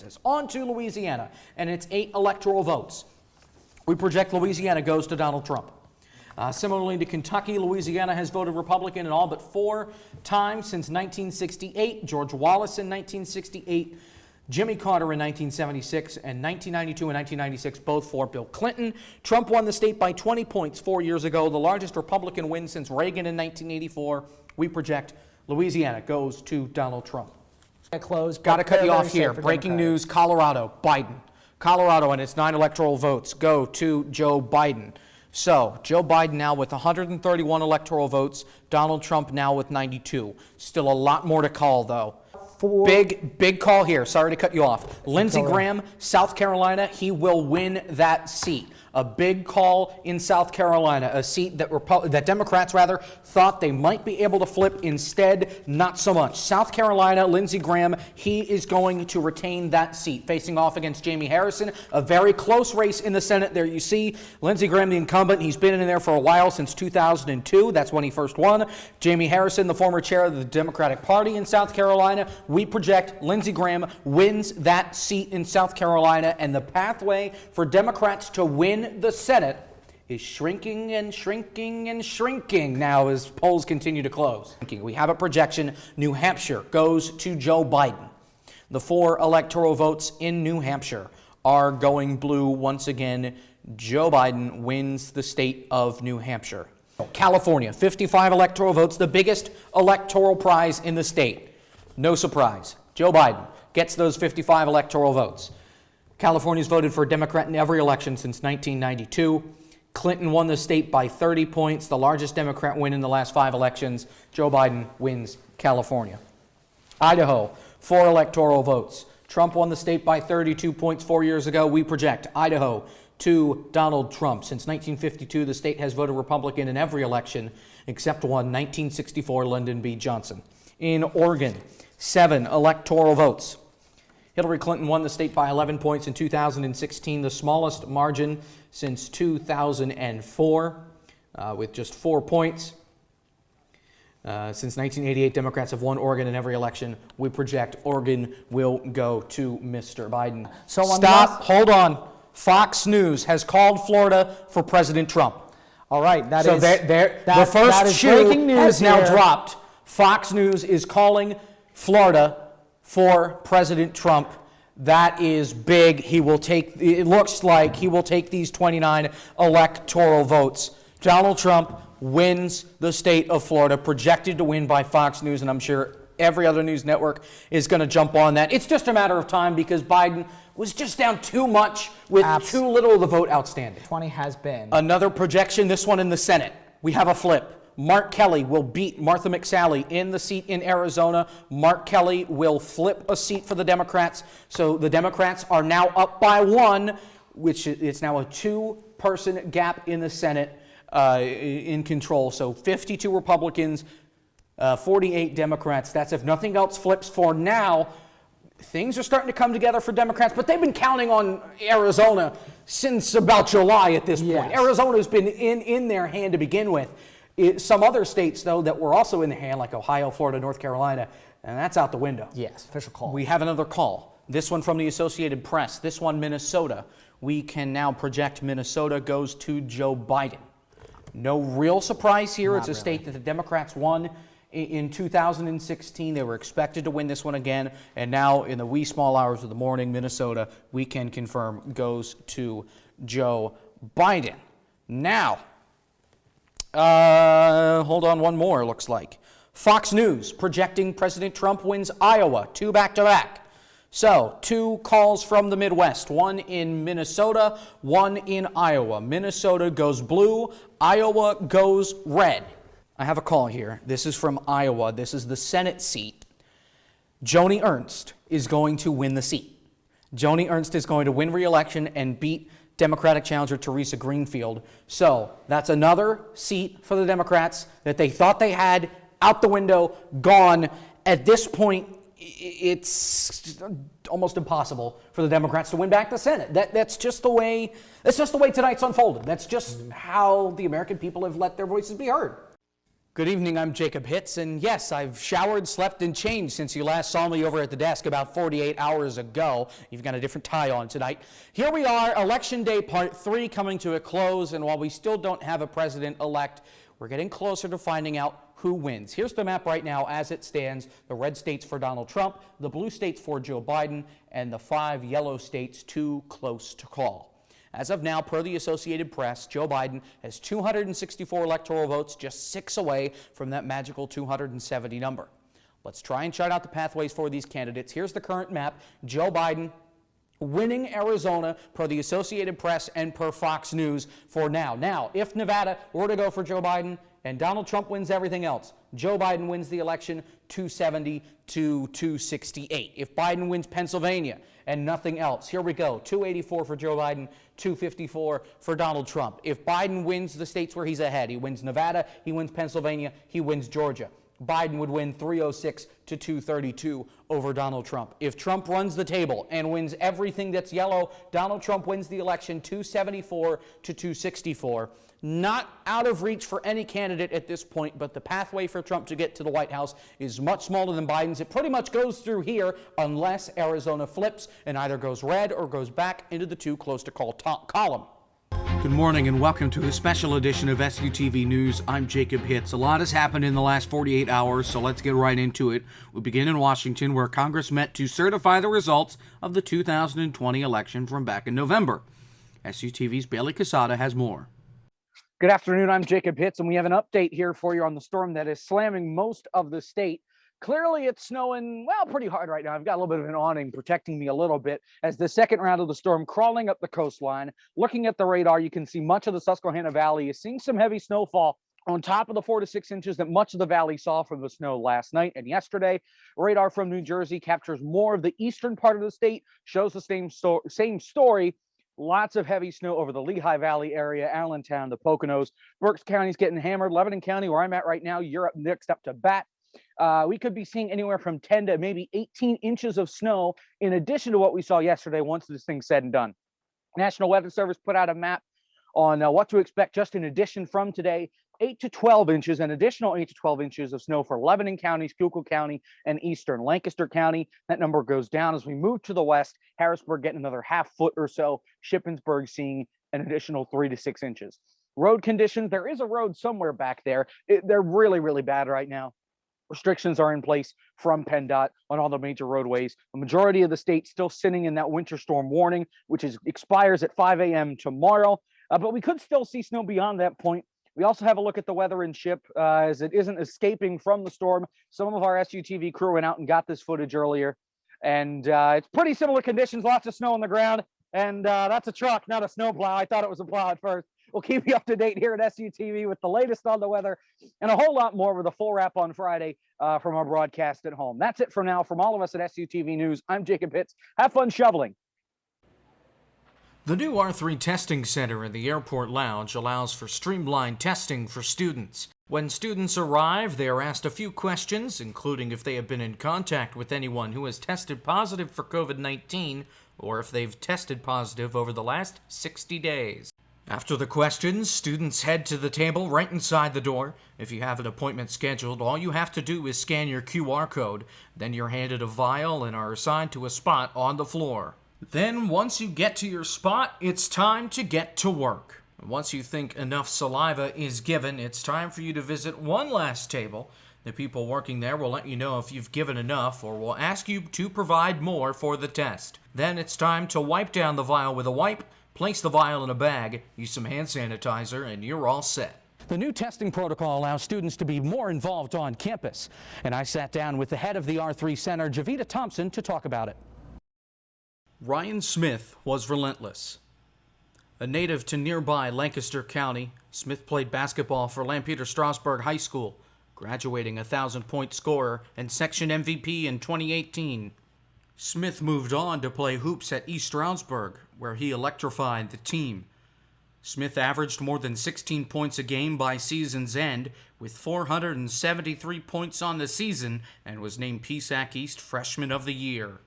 Kansas. On to Louisiana, and it's 8 electoral votes. We project Louisiana goes to Donald Trump. Similarly to Kentucky, Louisiana has voted Republican in all but 4 times since 1968. George Wallace in 1968, Jimmy Carter in 1976, and 1992 and 1996, both for Bill Clinton. Trump won the state by 20 points 4 years ago, the largest Republican win since Reagan in 1984. We project Louisiana goes to Donald Trump. Got to cut you off here. Breaking news, Colorado, Biden. Colorado and its 9 electoral votes go to Joe Biden. So, Joe Biden now with 131 electoral votes, Donald Trump now with 92. Still a lot more to call, though. Big call here. Sorry to cut you off. Lindsey Graham, South Carolina, he will win that seat. A big call in South Carolina, a seat that Democrats thought they might be able to flip. Instead, not so much. South Carolina, Lindsey Graham, he is going to retain that seat, facing off against Jamie Harrison. A very close race in the Senate. There you see Lindsey Graham, the incumbent. He's been in there for a while, since 2002. That's when he first won. Jamie Harrison, the former chair of the Democratic Party in South Carolina. We project Lindsey Graham wins that seat in South Carolina, and the pathway for Democrats to win the Senate is shrinking and shrinking and shrinking now as polls continue to close. We have a projection. New Hampshire goes to Joe Biden. The 4 electoral votes in New Hampshire are going blue once again. Joe Biden wins the state of New Hampshire. California, 55 electoral votes, the biggest electoral prize in the state. No surprise. Joe Biden gets those 55 electoral votes. California's voted for a Democrat in every election since 1992. Clinton won the state by 30 points, the largest Democrat win in the last 5 elections. Joe Biden wins California. Idaho, 4 electoral votes. Trump won the state by 32 points 4 years ago. We project Idaho to Donald Trump. Since 1952, the state has voted Republican in every election except one, 1964, Lyndon B. Johnson. In Oregon, 7 electoral votes. Hillary Clinton won the state by 11 points in 2016, the smallest margin since 2004, with just 4 points. Since 1988, Democrats have won Oregon in every election. We project Oregon will go to Mr. Biden. Hold on. Fox News has called Florida for President Trump. All right, the first shoe has now dropped. Fox News is calling Florida for President Trump. That is big. It looks like he will take these 29 electoral votes. Donald Trump wins the state of Florida, projected to win by Fox News, and I'm sure every other news network is going to jump on that. It's just a matter of time because Biden was just down too much with too little of the vote outstanding. 20 has been. Another projection, this one in the Senate. We have a flip. Mark Kelly will beat Martha McSally in the seat in Arizona. Mark Kelly will flip a seat for the Democrats. So the Democrats are now up by 1, which it's now a 2-person gap in the Senate in control. So 52 Republicans, 48 Democrats. That's if nothing else flips for now. Things are starting to come together for Democrats, but they've been counting on Arizona since about July at this point. Arizona's been in their hand to begin with. Some other states, though, that were also in the hand, like Ohio, Florida, North Carolina, and that's out the window. Yes, official call. We have another call. This one from the Associated Press. This one, Minnesota. We can now project Minnesota goes to Joe Biden. No real surprise here. It's a state that the Democrats won in 2016. They were expected to win this one again, and now in the wee small hours of the morning, Minnesota, we can confirm, goes to Joe Biden. Now, hold on, one more, looks like. Fox News projecting President Trump wins Iowa, 2 back-to-back. So, 2 calls from the Midwest, one in Minnesota, one in Iowa. Minnesota goes blue, Iowa goes red. I have a call here. This is from Iowa. This is the Senate seat. Joni Ernst is going to win the seat. Joni Ernst is going to win re-election and beat Democratic challenger Teresa Greenfield. So that's another seat for the Democrats that they thought they had out the window, gone. At this point, it's almost impossible for the Democrats to win back the Senate. That's just the way tonight's unfolded. That's just how the American people have let their voices be heard. Good evening, I'm Jacob Hitz, and yes, I've showered, slept, and changed since you last saw me over at the desk about 48 hours ago. You've got a different tie on tonight. Here we are, Election Day Part 3 coming to a close, and while we still don't have a president-elect, we're getting closer to finding out who wins. Here's the map right now as it stands. The red states for Donald Trump, the blue states for Joe Biden, and the 5 yellow states too close to call. As of now, per the Associated Press, Joe Biden has 264 electoral votes, just 6 away from that magical 270 number. Let's try and chart out the pathways for these candidates. Here's the current map. Joe Biden winning Arizona per the Associated Press and per Fox News for now. Now, if Nevada were to go for Joe Biden and Donald Trump wins everything else, Joe Biden wins the election 270 to 268. If Biden wins Pennsylvania and nothing else, here we go, 284 for Joe Biden, 254 for Donald Trump. If Biden wins the states where he's ahead, he wins Nevada, he wins Pennsylvania, he wins Georgia, Biden would win 306 to 232 over Donald Trump. If Trump runs the table and wins everything that's yellow, Donald Trump wins the election 274 to 264. Not out of reach for any candidate at this point, but the pathway for Trump to get to the White House is much smaller than Biden's. It pretty much goes through here unless Arizona flips and either goes red or goes back into the too close to call column. Good morning and welcome to a special edition of SUTV News. I'm Jacob Hitz. A lot has happened in the last 48 hours, so let's get right into it. We begin in Washington, where Congress met to certify the results of the 2020 election from back in November. SUTV's Bailey Casada has more. Good afternoon, I'm Jacob Hitz, and we have an update here for you on the storm that is slamming most of the state. Clearly, it's snowing, well, pretty hard right now. I've got a little bit of an awning protecting me a little bit as the second round of the storm crawling up the coastline. Looking at the radar, you can see much of the Susquehanna Valley is seeing some heavy snowfall on top of the 4 to 6 inches that much of the valley saw from the snow last night and yesterday. Radar from New Jersey captures more of the eastern part of the state, shows the same story. Lots of heavy snow over the Lehigh Valley area, Allentown, the Poconos. Berks County's getting hammered. Lebanon County, where I'm at right now, you're up next up to bat. We could be seeing anywhere from 10 to maybe 18 inches of snow in addition to what we saw yesterday once this thing's said and done. National Weather Service put out a map on what to expect just in addition from today. 8 to 12 inches, an additional 8 to 12 inches of snow for Lebanon County, Schuylkill County, and eastern Lancaster County. That number goes down as we move to the west. Harrisburg getting another half foot or so. Shippensburg seeing an additional 3 to 6 inches. Road conditions, there is a road somewhere back there. They're really, really bad right now. Restrictions are in place from PennDOT on all the major roadways. The majority of the state still sitting in that winter storm warning, which expires at 5 a.m. tomorrow. But we could still see snow beyond that point. We also have a look at the weather in SHIP as it isn't escaping from the storm. Some of our SUTV crew went out and got this footage earlier. And it's pretty similar conditions, lots of snow on the ground. And that's a truck, not a snowplow. I thought it was a plow at first. We'll keep you up to date here at SUTV with the latest on the weather and a whole lot more with a full wrap on Friday from our broadcast at home. That's it for now. From all of us at SUTV News, I'm Jacob Hitz. Have fun shoveling. The new R3 testing center in the airport lounge allows for streamlined testing for students. When students arrive, they are asked a few questions, including if they have been in contact with anyone who has tested positive for COVID-19 or if they've tested positive over the last 60 days. After the questions, students head to the table right inside the door. If you have an appointment scheduled, all you have to do is scan your QR code. Then you're handed a vial and are assigned to a spot on the floor. Then, once you get to your spot, it's time to get to work. Once you think enough saliva is given, it's time for you to visit one last table. The people working there will let you know if you've given enough or will ask you to provide more for the test. Then it's time to wipe down the vial with a wipe, place the vial in a bag, use some hand sanitizer, and you're all set. The new testing protocol allows students to be more involved on campus. And I sat down with the head of the R3 Center, Javita Thompson, to talk about it. Ryan Smith was relentless. A native to nearby Lancaster County, Smith played basketball for Lampeter Strasburg High School, graduating a 1,000-point scorer and section MVP in 2018. Smith moved on to play hoops at East Stroudsburg, where he electrified the team. Smith averaged more than 16 points a game by season's end, with 473 points on the season, and was named PSAC East Freshman of the Year.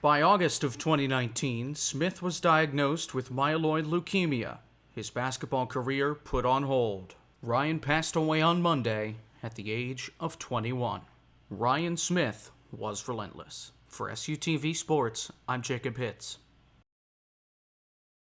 By August of 2019, Smith was diagnosed with myeloid leukemia, his basketball career put on hold. Ryan passed away on Monday at the age of 21. Ryan Smith was relentless. For SUTV Sports, I'm Jacob Hitz.